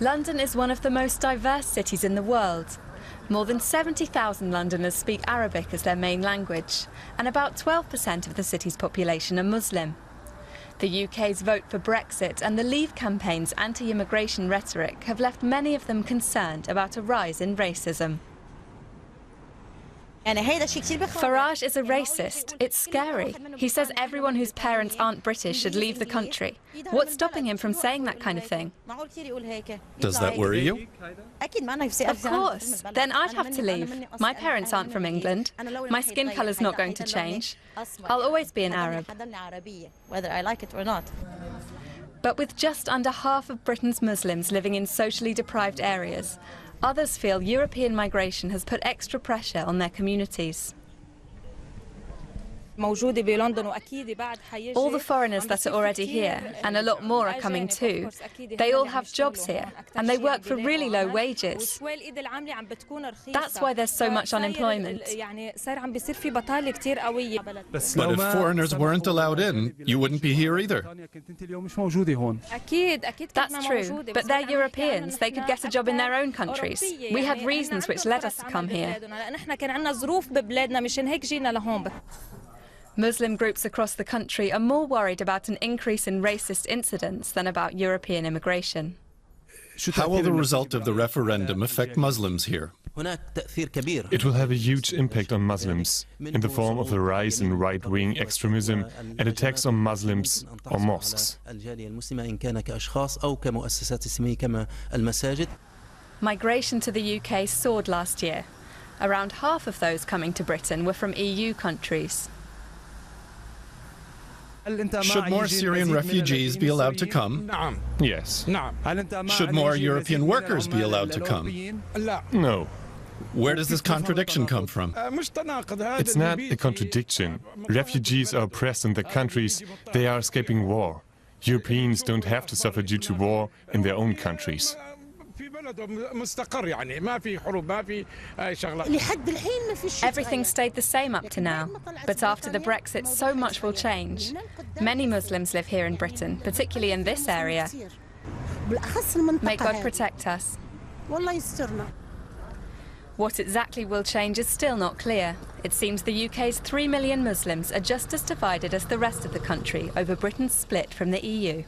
London is one of the most diverse cities in the world. More than 70,000 Londoners speak Arabic as their main language, and about 12% of the city's population are Muslim. The UK's vote for Brexit and the Leave campaign's anti-immigration rhetoric have left many of them concerned about a rise in racism. Farage is a racist. It's scary. He says everyone whose parents aren't British should leave the country. What's stopping him from saying that kind of thing? Does that worry you? Of course. Then I'd have to leave. My parents aren't from England. My skin colour's not going to change. I'll always be an Arab. Whether I like it or not. But with just under half of Britain's Muslims living in socially deprived areas, others feel European migration has put extra pressure on their communities. All the foreigners that are already here, and a lot more are coming too, they all have jobs here, and they work for really low wages. That's why there's so much unemployment. But if foreigners weren't allowed in, you wouldn't be here either. That's true, but they're Europeans. They could get a job in their own countries. We had reasons which led us to come here. Muslim groups across the country are more worried about an increase in racist incidents than about European immigration. How will the result of the referendum affect Muslims here? It will have a huge impact on Muslims, in the form of the rise in right-wing extremism and attacks on Muslims or mosques. Migration to the UK soared last year. Around half of those coming to Britain were from EU countries. Should more Syrian refugees be allowed to come? Yes. Should more European workers be allowed to come? No. Where does this contradiction come from? It's not a contradiction. Refugees are oppressed in their countries. They are escaping war. Europeans don't have to suffer due to war in their own countries. Everything stayed the same up to now, but after the Brexit, so much will change. Many Muslims live here in Britain, particularly in this area. May God protect us. What exactly will change is still not clear. It seems the UK's 3 million Muslims are just as divided as the rest of the country over Britain's split from the EU.